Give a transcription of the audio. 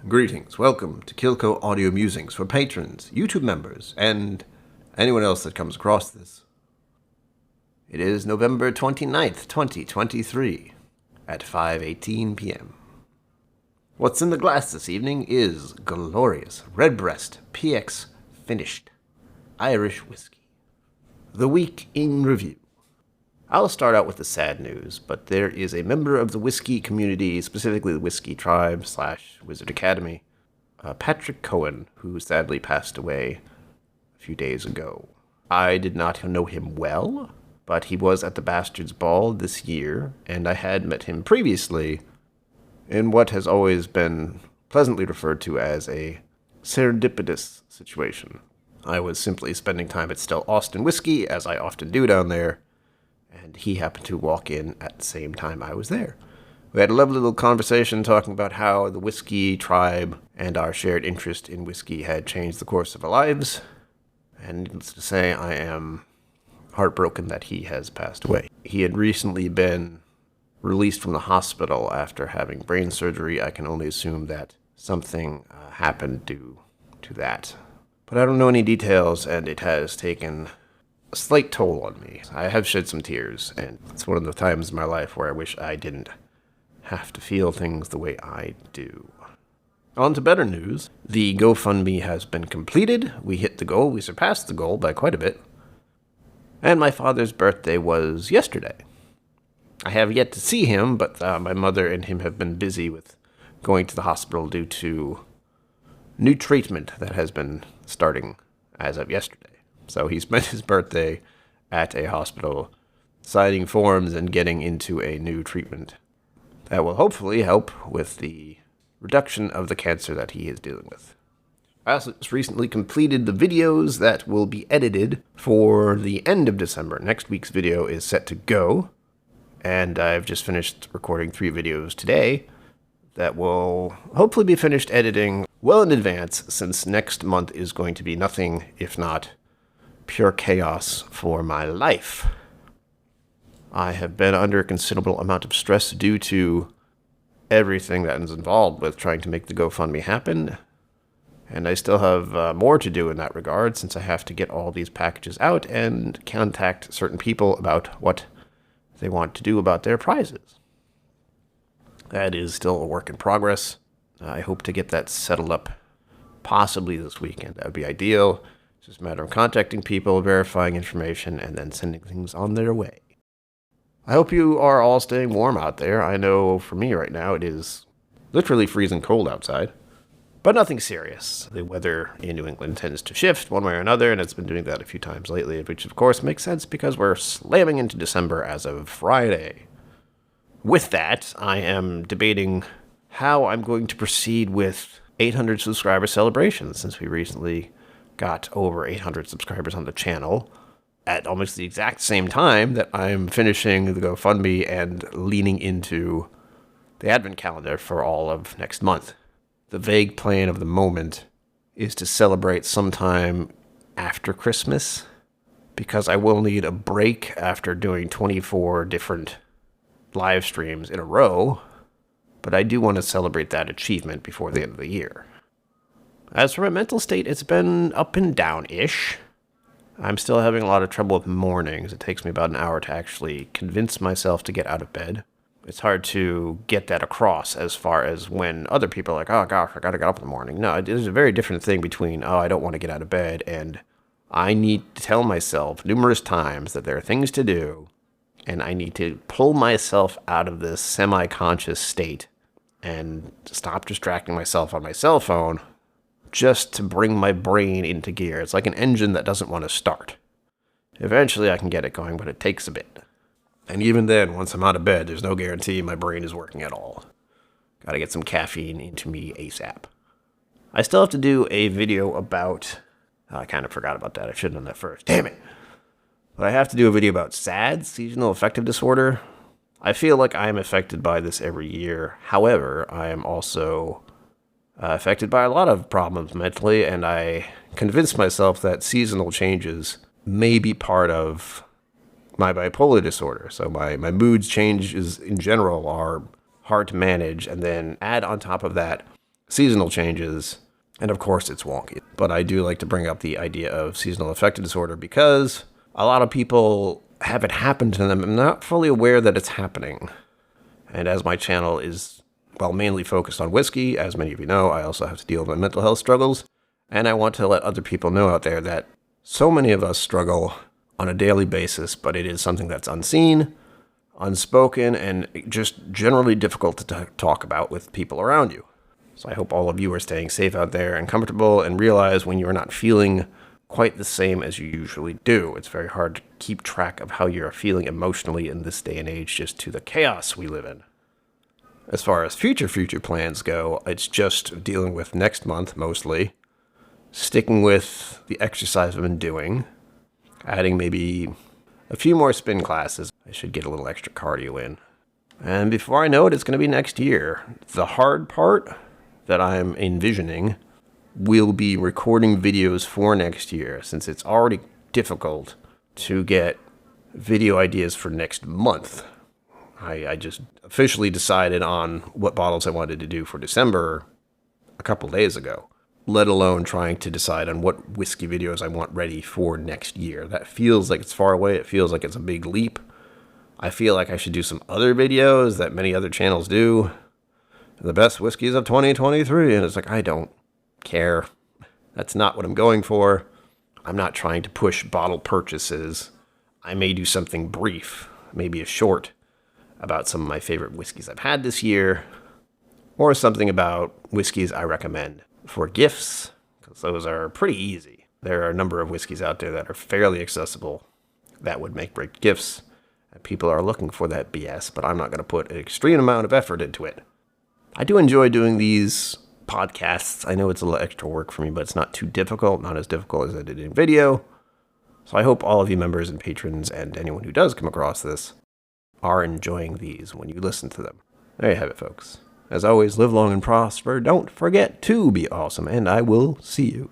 Greetings, welcome to KillCo Audio Musings for patrons, YouTube members, and anyone else that comes across this. It is November 29th, 2023, at 5:18 p.m. What's in the glass this evening is glorious Redbreast PX Finished Irish Whiskey. The week in review. I'll start out with the sad news, but there is a member of the whiskey community, specifically the Whiskey Tribe / Wizard Academy, Patrick Cohen, who sadly passed away a few days ago. I did not know him well, but he was at the Bastards Ball this year, and I had met him previously in what has always been pleasantly referred to as a serendipitous situation. I was simply spending time at Still Austin Whiskey, as I often do down there, and he happened to walk in at the same time I was there. We had a lovely little conversation talking about how the Whiskey Tribe and our shared interest in whiskey had changed the course of our lives, and needless to say, I am heartbroken that he has passed away. He had recently been released from the hospital after having brain surgery. I can only assume that something happened due to that. But I don't know any details, and it has taken a slight toll on me. I have shed some tears, and it's one of the times in my life where I wish I didn't have to feel things the way I do. On to better news. The GoFundMe has been completed. We hit the goal. We surpassed the goal by quite a bit. And my father's birthday was yesterday. I have yet to see him, but my mother and him have been busy with going to the hospital due to new treatment that has been starting as of yesterday. So he spent his birthday at a hospital signing forms and getting into a new treatment that will hopefully help with the reduction of the cancer that he is dealing with. I also just recently completed the videos that will be edited for the end of December. Next week's video is set to go, and I've just finished recording 3 videos today that will hopefully be finished editing well in advance, since next month is going to be nothing if not pure chaos for my life. I have been under a considerable amount of stress due to everything that is involved with trying to make the GoFundMe happen, and I still have more to do in that regard, since I have to get all these packages out and contact certain people about what they want to do about their prizes. That is still a work in progress. I hope to get that settled up possibly this weekend. That would be ideal. It's just a matter of contacting people, verifying information, and then sending things on their way. I hope you are all staying warm out there. I know for me right now it is literally freezing cold outside, but nothing serious. The weather in New England tends to shift one way or another, and it's been doing that a few times lately, which of course makes sense because we're slamming into December as of Friday. With that, I am debating how I'm going to proceed with 800 subscriber celebrations, since we recently got over 800 subscribers on the channel at almost the exact same time that I'm finishing the GoFundMe and leaning into the advent calendar for all of next month. The vague plan of the moment is to celebrate sometime after Christmas, because I will need a break after doing 24 different live streams in a row, but I do want to celebrate that achievement before the end of the year. As for my mental state, it's been up and down-ish. I'm still having a lot of trouble with mornings. It takes me about an hour to actually convince myself to get out of bed. It's hard to get that across as far as when other people are like, oh gosh, I gotta get up in the morning. No, there's a very different thing between, oh, I don't want to get out of bed, and I need to tell myself numerous times that there are things to do, and I need to pull myself out of this semi-conscious state and stop distracting myself on my cell phone just to bring my brain into gear. It's like an engine that doesn't want to start. Eventually I can get it going, but it takes a bit. And even then, once I'm out of bed, there's no guarantee my brain is working at all. Gotta get some caffeine into me ASAP. I still have to do a video about... I kind of forgot about that. I should have done that first. Damn it! But I have to do a video about SAD, seasonal affective disorder. I feel like I am affected by this every year. However, I am also affected by a lot of problems mentally, and I convinced myself that seasonal changes may be part of my bipolar disorder. So my moods changes in general are hard to manage, and then add on top of that seasonal changes, and of course it's wonky. But I do like to bring up the idea of seasonal affective disorder because a lot of people have it happen to them and not fully aware that it's happening. And as my channel is, well, mainly focused on whiskey, as many of you know, I also have to deal with my mental health struggles. And I want to let other people know out there that so many of us struggle on a daily basis, but it is something that's unseen, unspoken, and just generally difficult to talk about with people around you. So I hope all of you are staying safe out there and comfortable, and realize when you're not feeling quite the same as you usually do. It's very hard to keep track of how you're feeling emotionally in this day and age, just to the chaos we live in. As far as future plans go, it's just dealing with next month mostly, sticking with the exercise I've been doing, adding maybe a few more spin classes. I should get a little extra cardio in. And before I know it, it's going to be next year. The hard part that I'm envisioning will be recording videos for next year, since it's already difficult to get video ideas for next month. I just officially decided on what bottles I wanted to do for December a couple days ago, let alone trying to decide on what whiskey videos I want ready for next year. That feels like it's far away. It feels like it's a big leap. I feel like I should do some other videos that many other channels do. The best whiskeys of 2023. And it's like, I don't care. That's not what I'm going for. I'm not trying to push bottle purchases. I may do something brief, maybe a short, about some of my favorite whiskeys I've had this year, or something about whiskeys I recommend for gifts, because those are pretty easy. There are a number of whiskeys out there that are fairly accessible that would make great gifts, and people are looking for that BS, but I'm not going to put an extreme amount of effort into it. I do enjoy doing these podcasts. I know it's a little extra work for me, but it's not too difficult, not as difficult as I did in video. So I hope all of you members and patrons and anyone who does come across this are enjoying these when you listen to them. There you have it, folks. As always, live long and prosper. Don't forget to be awesome, and I will see you